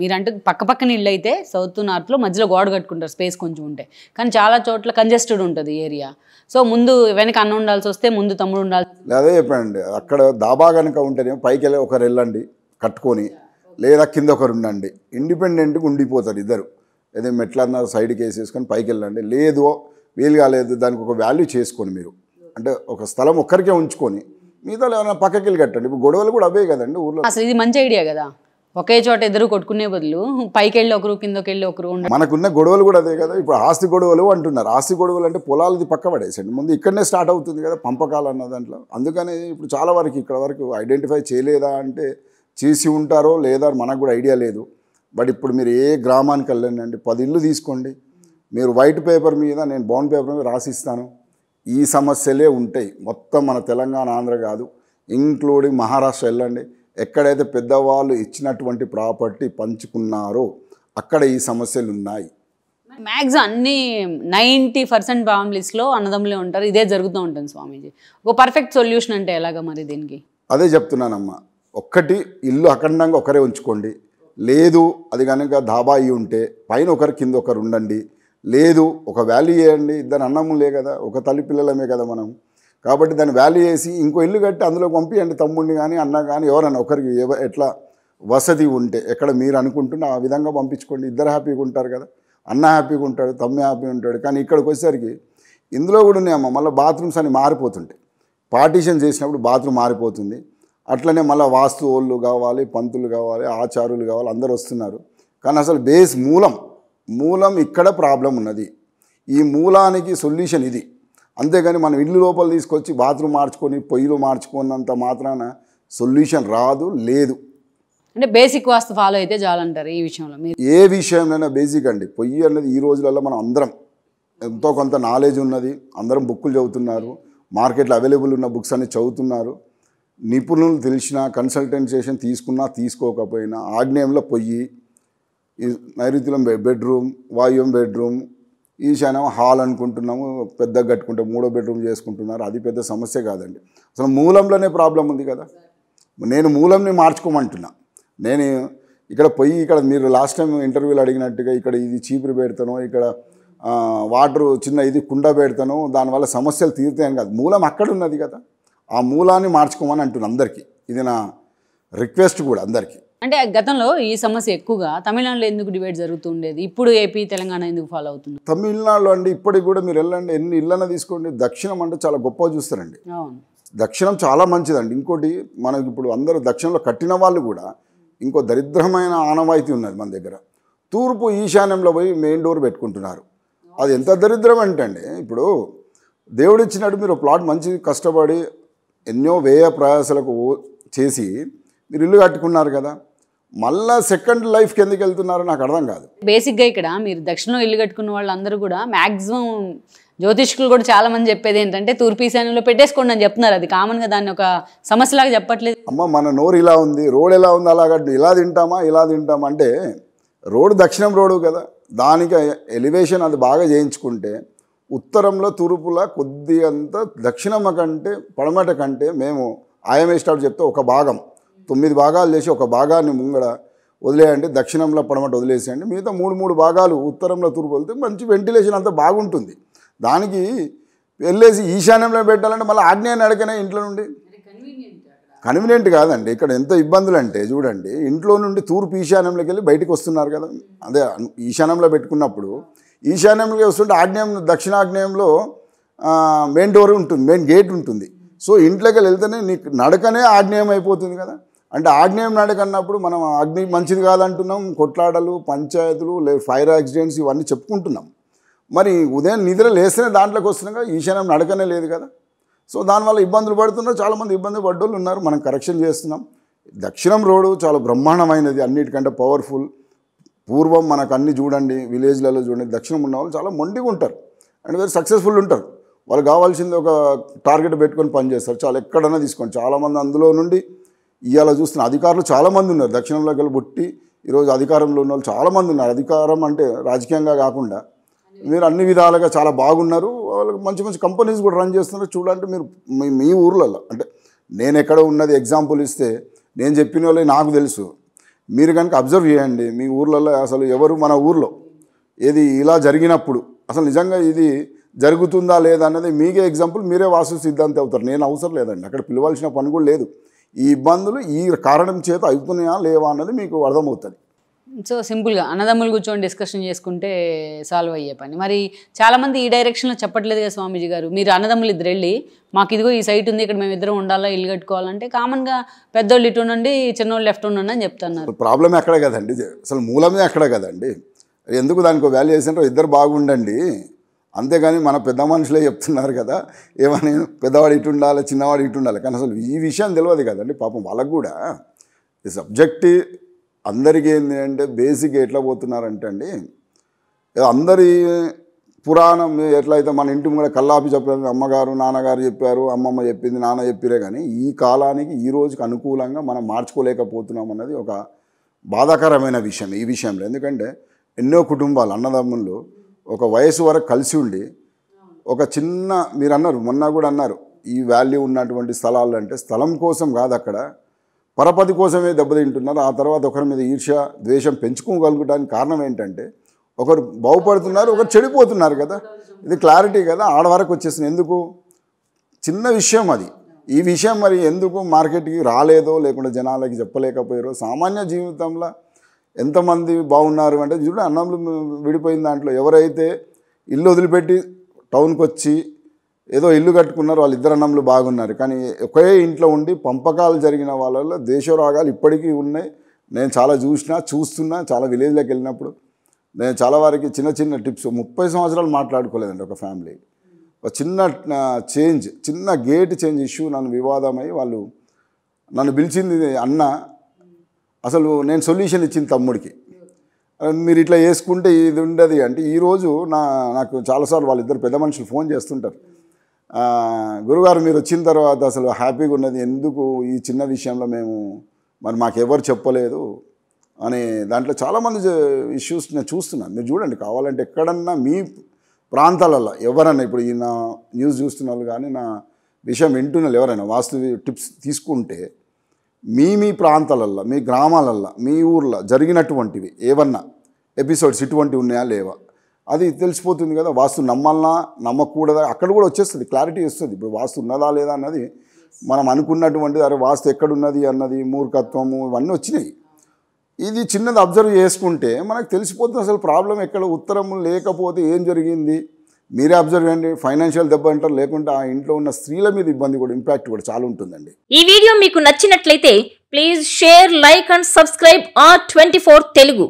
మీరంటే పక్కపక్కన ఇల్లు అయితే సౌత్ నార్త్లో మధ్యలో గోడ కట్టుకుంటారు స్పేస్ కొంచెం ఉంటే, కానీ చాలా చోట్ల కంజెస్టెడ్ ఉంటుంది ఏరియా. సో ముందు వెనక అన్న ఉండాల్సి వస్తే ముందు తమ్ముడు ఉండాలి. అదే చెప్పండి, అక్కడ దాబా కనుక ఉంటేనే పైకి వెళ్ళి ఒకరు వెళ్ళండి కట్టుకొని, లేదా కింద ఒకరు ఉండండి, ఇండిపెండెంట్గా ఉండిపోతారు ఇద్దరు. ఏదో మెట్లన్నా సైడ్కి వేసేసుకొని పైకి వెళ్ళండి. లేదు వీలు కాలేదు దానికి ఒక వాల్యూ చేసుకొని మీరు, అంటే ఒక స్థలం ఒక్కరికే ఉంచుకొని మిగతా ఏమైనా పక్కకి వెళ్ళి కట్టండి. ఇప్పుడు గొడవలు కూడా అవే కదండి ఊర్లో. అసలు ఇది మంచి ఐడియా కదా, ఒకే చోట ఇద్దరు కొట్టుకునే బదులు పైకి వెళ్ళి ఒకరు కిందకి వెళ్ళి ఒకరు. మనకున్న గొడవలు కూడా అదే కదా. ఇప్పుడు ఆస్తి గొడవలు అంటున్నారు. ఆస్తి గొడవలు అంటే పొలాలది పక్క పడేసండి, ముందు ఇక్కడనే స్టార్ట్ అవుతుంది కదా పంపకాలు అన్న దాంట్లో. అందుకని ఇప్పుడు చాలా వరకు ఇక్కడ వరకు ఐడెంటిఫై చేయలేదా అంటే చేసి ఉంటారో లేదా మనకు కూడా ఐడియా లేదు. బట్ ఇప్పుడు మీరు ఏ గ్రామానికి వెళ్ళండి, 10 ఇళ్ళు తీసుకోండి, మీరు వైట్ పేపర్ మీద నేను బాండ్ పేపర్ మీద రాసిస్తాను, ఈ సమస్యలే ఉంటాయి మొత్తం. మన తెలంగాణ ఆంధ్ర కాదు, ఇంక్లూడింగ్ మహారాష్ట్ర వెళ్ళండి, ఎక్కడైతే పెద్దవాళ్ళు ఇచ్చినటువంటి ప్రాపర్టీ పంచుకున్నారో అక్కడ ఈ సమస్యలు ఉన్నాయి. మ్యాక్సిమం అన్ని 90% ఫ్యామిలీస్లో అన్నదమ్ములే ఉంటారు, ఇదే జరుగుతూ ఉంటుంది స్వామీజీ. ఒక పర్ఫెక్ట్ సొల్యూషన్ అంటే ఎలాగా మరి దీనికి? అదే చెప్తున్నానమ్మా, ఒక్కటి ఇల్లు అఖండంగా ఒకరే ఉంచుకోండి. లేదు అది కనుక ధాబా అయి ఉంటే పైన ఒకరు కింద ఒకరు ఉండండి. లేదు ఒక వాల్యూ చేయండి, ఇద్దరు అన్నములే కదా, ఒక తల్లి పిల్లలమే కదా మనం. కాబట్టి దాన్ని వాల్యూ చేసి ఇంకో ఇల్లు కట్టి అందులో పంపించండి, తమ్ముడిని కానీ అన్న కానీ ఎవరన్నా ఒకరికి ఎట్లా వసతి ఉంటే ఎక్కడ మీరు అనుకుంటున్న ఆ విధంగా పంపించుకోండి. ఇద్దరు హ్యాపీగా ఉంటారు కదా, అన్న హ్యాపీగా ఉంటాడు, తమ్మి హ్యాపీగా ఉంటాడు. కానీ ఇక్కడికి వచ్చేసరికి ఇందులో కూడా ఉన్నాయమ్మ, మళ్ళీ బాత్రూమ్స్ అని మారిపోతుంటాయి. పార్టీషన్ చేసినప్పుడు బాత్రూమ్ మారిపోతుంది. అట్లనే మళ్ళీ వాస్తు వాళ్ళు కావాలి, పంతులు కావాలి, ఆచారులు కావాలి, అందరు వస్తున్నారు. కానీ అసలు బేస్ మూలం ఇక్కడ ప్రాబ్లం ఉన్నది. ఈ మూలానికి సొల్యూషన్ ఇది. అంతేగాని మనం ఇల్లు లోపల తీసుకొచ్చి బాత్రూమ్ మార్చుకొని పొయ్యిలు మార్చుకున్నంత మాత్రాన సొల్యూషన్ రాదు, లేదు. అంటే బేసిక్ వాస్తు ఫాలో అయితే చాలంటారు ఈ విషయంలో? మీరు ఏ విషయంలోనైనా బేసిక్ అండి. పొయ్యి అన్నది ఈ రోజులలో మనం అందరం ఎంతో కొంత నాలెడ్జ్ ఉన్నది, అందరం బుక్కులు చదువుతున్నారు, మార్కెట్లో అవైలబుల్ ఉన్న బుక్స్ అన్ని చదువుతున్నారు. నిపుణులు తెలిసిన కన్సల్టేషన్ తీసుకున్నా తీసుకోకపోయినా ఆగ్నేయంలో పొయ్యి, నైరుతిలో బెడ్రూమ్, వాయువ్యం బెడ్రూమ్, ఈశాన్యం హాల్ అనుకుంటున్నాము, పెద్దగా కట్టుకుంటే 3వ బెడ్రూమ్ చేసుకుంటున్నారు. అది పెద్ద సమస్య కాదండి. అసలు మూలంలోనే ప్రాబ్లం ఉంది కదా. నేను మూలంని మార్చుకోమంటున్నా. నేను ఇక్కడ పొయ్యి, ఇక్కడ మీరు లాస్ట్ టైం ఇంటర్వ్యూలో అడిగినట్టుగా ఇక్కడ ఇది చీపురు పెడతాను, ఇక్కడ వాటర్ చిన్న ఇది కుండ పెడతాను, దానివల్ల సమస్యలు తీరుతాయని కాదు, మూలం అక్కడ ఉన్నది కదా. ఆ మూలాన్ని మార్చుకోమని అంటున్నాను అందరికీ. ఇది నా రిక్వెస్ట్ కూడా అందరికీ. అంటే గతంలో ఈ సమస్య ఎక్కువగా తమిళనాడులో ఎందుకు డిబేట్ జరుగుతుండేది, ఇప్పుడు ఏపీ తెలంగాణ ఎందుకు ఫాలో అవుతుంది? తమిళనాడులో అండి ఇప్పటికి కూడా మీరు వెళ్ళండి, ఎన్ని ఇళ్ళన్నా తీసుకోండి, దక్షిణం అంటే చాలా గొప్పగా చూస్తారండి. దక్షిణం చాలా మంచిదండి. ఇంకోటి మనకి ఇప్పుడు అందరూ దక్షిణంలో కట్టిన వాళ్ళు కూడా ఇంకో దరిద్రమైన ఆనవాయితీ ఉన్నది మన దగ్గర. తూర్పు ఈశాన్యంలో పోయి మెయిన్ డోర్ పెట్టుకుంటున్నారు. అది ఎంత దరిద్రం అంటే అండి, ఇప్పుడు దేవుడు ఇచ్చినట్టు మీరు ప్లాట్ మంచి కష్టపడి ఎన్నో వ్యయ ప్రయాసాలకు చేసి మీరు ఇల్లు కట్టుకున్నారు కదా, మళ్ళీ సెకండ్ లైఫ్కి ఎందుకు వెళ్తున్నారో నాకు అర్థం కాదు. బేసిక్గా ఇక్కడ మీరు దక్షిణం ఇల్లు కట్టుకున్న వాళ్ళందరూ కూడా మ్యాక్సిమం జ్యోతిష్కులు కూడా చాలా మంది చెప్పేది ఏంటంటే తూర్పు ఈశాన్యంలో పెట్టేసుకోండి అని చెప్తున్నారు. అది కామన్గా దాన్ని ఒక సమస్యలాగా చెప్పట్లేదు. అమ్మ మన నోరు ఇలా ఉంది, రోడ్ ఎలా ఉంది అలాగ ఇలా తింటామా అంటే రోడ్డు దక్షిణం రోడ్డు కదా, దానికి ఎలివేషన్ అది బాగా చేయించుకుంటే ఉత్తరంలో తూర్పులా కొద్ది అంత దక్షిణం కంటే పడమట కంటే మేము ఆయమేస్టాడు చెప్తే ఒక భాగం 9 భాగాలు చేసి ఒక భాగాన్ని ముంగడ వదిలేయండి, దక్షిణంలో పడమట వదిలేసేయండి, మిగతా 3 భాగాలు ఉత్తరంలో తూర్పు వెళ్తే మంచి వెంటిలేషన్ అంతా బాగుంటుంది. దానికి వెళ్ళేసి ఈశాన్యంలో పెట్టాలంటే మళ్ళీ ఆగ్నేయ నడకనే ఇంట్లో నుండి కన్వీనియంట్ కాదండి. ఇక్కడ ఎంత ఇబ్బందులు అంటే చూడండి, ఇంట్లో నుండి తూర్పు ఈశాన్యంలోకి వెళ్ళి బయటకు వస్తున్నారు కదా, అదే ఈశాన్యంలో పెట్టుకున్నప్పుడు ఈశాన్యంలోకి వస్తుంటే ఆగ్నేయం దక్షిణాగ్నేయంలో మెయిన్ డోర్ ఉంటుంది, మెయిన్ గేట్ ఉంటుంది. సో ఇంట్లోకి వెళ్తేనే నీకు నడకనే ఆగ్నేయం అయిపోతుంది కదా. అంటే ఆగ్నేయం నడక అన్నప్పుడు మనం అగ్ని మంచిది కాదంటున్నాం, కొట్లాటలు, పంచాయతీలు, ఫైర్ యాక్సిడెంట్స్ ఇవన్నీ చెప్పుకుంటున్నాం. మరి ఉదయం నిద్ర లేస్తేనే దాంట్లోకి వస్తున్నాం కదా, ఈశాన్యం నడకనే లేదు కదా. సో దానివల్ల ఇబ్బందులు పడుతున్నారు, చాలామంది ఇబ్బంది పడ్డోళ్ళు ఉన్నారు. మనం కరెక్షన్ చేస్తున్నాం. దక్షిణం రోడ్డు చాలా బ్రహ్మాండమైనది, అన్నిటికంటే పవర్ఫుల్. పూర్వం మనకు అన్ని చూడండి, విలేజ్లలో చూడండి, దక్షిణం ఉన్న వాళ్ళు చాలా మొండిగా ఉంటారు అండ్ వెరీ సక్సెస్ఫుల్ ఉంటారు. వాళ్ళు కావాల్సింది ఒక టార్గెట్ పెట్టుకొని పనిచేస్తారు. చాలా ఎక్కడైనా తీసుకోండి, చాలామంది అందులో నుండి ఇవాళ చూస్తున్న అధికారులు చాలామంది ఉన్నారు. దక్షిణంలోకి వెళ్ళి పుట్టి ఈరోజు అధికారంలో ఉన్న వాళ్ళు చాలామంది ఉన్నారు. అధికారం అంటే రాజకీయంగా కాకుండా మీరు అన్ని విధాలుగా చాలా బాగున్నారు. వాళ్ళకి మంచి మంచి కంపెనీస్ కూడా రన్ చేస్తున్నారు. చూడండి మీరు మీ ఊర్లలో, అంటే నేను ఎక్కడ ఉన్నది ఎగ్జాంపుల్ ఇస్తే నేను చెప్పిన వాళ్ళే నాకు తెలుసు. మీరు కనుక అబ్జర్వ్ చేయండి మీ ఊర్లలో అసలు ఎవరు మన ఊర్లో ఏది ఇలా జరిగినప్పుడు అసలు నిజంగా ఇది జరుగుతుందా లేదా అన్నది మీకే ఎగ్జాంపుల్, మీరే వాస్తు సిద్ధాంతి అవుతారు. నేను అవసరం లేదండి, అక్కడ పిలవాల్సిన పని కూడా లేదు. ఈ ఇబ్బందులు ఈ కారణం చేత అవుతున్నాయా లేవా అన్నది మీకు అర్థమవుతుంది. సో సింపుల్గా అన్నదమ్ములు కూర్చొని డిస్కషన్ చేసుకుంటే సాల్వ్ అయ్యే పని. మరి చాలామంది ఈ డైరెక్షన్లో చెప్పట్లేదు కదా స్వామీజీ గారు. మీరు అన్నదమ్ములు ఇద్దరు వెళ్ళి మాకు ఇదిగో ఈ సైట్ ఉంది, ఇక్కడ మేము ఇద్దరం ఉండాలా, ఇల్లు కట్టుకోవాలంటే కామన్గా పెద్దోళ్ళు ఇటు ఉండండి, చిన్నోళ్ళు లెఫ్ట్ ఉండండి అని చెప్తున్నారు. ప్రాబ్లమే అక్కడ కదండి, అసలు మూలమే అక్కడ కదండి. ఎందుకు దానికి వాల్యూ చేసినారో ఇద్దరు బాగుండండి, అంతేగాని మన పెద్ద మనుషులే చెప్తున్నారు కదా ఏమని పెద్దవాడు ఇటు ఉండాలి చిన్నవాడు ఇటు ఉండాలి. కానీ అసలు ఈ విషయం తెలియదు కదండి పాపం వాళ్ళకు కూడా. ఈ సబ్జెక్ట్ అందరికీ ఏంటి అంటే బేసిక్ ఎట్లా పోతున్నారంటే అండి, అందరి పురాణం ఎట్లయితే మన ఇంటి కూడా కల్లాపి చెప్పారు, అమ్మగారు నాన్నగారు చెప్పారు, అమ్మమ్మ చెప్పింది నాన్న చెప్పిరే, కానీ ఈ కాలానికి ఈ రోజుకి అనుకూలంగా మనం మార్చుకోలేకపోతున్నాం అన్నది ఒక బాధాకరమైన విషయం ఈ విషయంలో. ఎందుకంటే ఎన్నో కుటుంబాలు అన్నదమ్ముళ్ళు ఒక వయసు వరకు కలిసి ఉండి ఒక చిన్న, మీరు అన్నారు మొన్న కూడా అన్నారు, ఈ వాల్యూ ఉన్నటువంటి స్థలాలు అంటే స్థలం కోసం కాదు, అక్కడ పరపతి కోసమే దెబ్బతింటున్నారు. ఆ తర్వాత ఒకరి మీద ఈర్ష్య ద్వేషం పెంచుకోగలుగుటానికి కారణం ఏంటంటే ఒకరు బాగుపడుతున్నారు, ఒకరు చెడిపోతున్నారు కదా. ఇది క్లారిటీ కదా, ఆడవరకు వచ్చేసింది. ఎందుకు చిన్న విషయం అది, ఈ విషయం మరి ఎందుకు మార్కెట్కి రాలేదో లేకుంటే జనాలకి చెప్పలేకపోయారో. సామాన్య జీవితంలో ఎంతమంది బాగున్నారు అంటే చూడండి, అన్నంలో విడిపోయిన దాంట్లో ఎవరైతే ఇల్లు వదిలిపెట్టి టౌన్కి వచ్చి ఏదో ఇల్లు కట్టుకున్నారు వాళ్ళిద్దరు అన్నంలో బాగున్నారు. కానీ ఒకే ఇంట్లో ఉండి పంపకాలు జరిగిన వాళ్ళలో దేశరాగాలు ఇప్పటికీ ఉన్నాయి. నేను చాలా చూస్తున్నా చాలా విలేజ్లోకి వెళ్ళినప్పుడు నేను చాలా వారికి చిన్న చిన్న టిప్స్. 30 సంవత్సరాలు మాట్లాడుకోలేదండి ఒక ఫ్యామిలీ. ఒక చిన్న గేట్ చేంజ్ ఇష్యూ నన్ను వివాదమై వాళ్ళు నన్ను పిలిచింది, అన్న అసలు నేను సొల్యూషన్ ఇచ్చింది తమ్ముడికి, మీరు ఇట్లా వేసుకుంటే ఇది ఉండదు అంటే. ఈరోజు నాకు చాలాసార్లు వాళ్ళిద్దరు పెద్ద మనుషులు ఫోన్ చేస్తుంటారు, గురుగారు మీరు వచ్చిన తర్వాత అసలు హ్యాపీగా ఉన్నది, ఎందుకు ఈ చిన్న విషయంలో మేము మరి మాకెవరు చెప్పలేదు అని. దాంట్లో చాలామంది ఇష్యూస్ నేను చూస్తున్నాను. మీరు చూడండి, కావాలంటే ఎక్కడన్నా మీ ప్రాంతాలలో ఎవరన్నా ఇప్పుడు ఈ నా న్యూస్ చూస్తున్న వాళ్ళు కానీ నా విషయం వింటున్న వాళ్ళు ఎవరైనా వాస్తు టిప్స్ తీసుకుంటే మీ ప్రాంతాలల్లో మీ గ్రామాలల్లో మీ ఊర్లో జరిగినటువంటివి ఏమన్నా ఎపిసోడ్స్ ఇటువంటివి ఉన్నాయా లేవా అది తెలిసిపోతుంది కదా. వాస్తు నమ్మాలన్నా నమ్మకూడదా అక్కడ కూడా వచ్చేస్తుంది, క్లారిటీ వస్తుంది. ఇప్పుడు వాస్తు ఉన్నదా లేదా అన్నది మనం అనుకున్నటువంటిది, అరే వాస్తు ఎక్కడున్నది అన్నది మూర్ఖత్వము ఇవన్నీ వచ్చినాయి. ఇది చిన్నది అబ్జర్వ్ చేసుకుంటే మనకు తెలిసిపోతుంది అసలు ప్రాబ్లం ఎక్కడ, ఉత్తరము లేకపోతే ఏం జరిగింది. మీరే అబ్జర్వ్ చేయండి, ఫైనాన్షియల్ దెబ్బ అంటారు, లేకుంటే ఆ ఇంట్లో ఉన్న స్త్రీల మీద ఇబ్బంది కూడా ఇంపాక్ట్ కూడా చాలా ఉంటుందండి. ఈ వీడియో మీకు నచ్చినట్లయితే please share, like and subscribe R24 Telugu.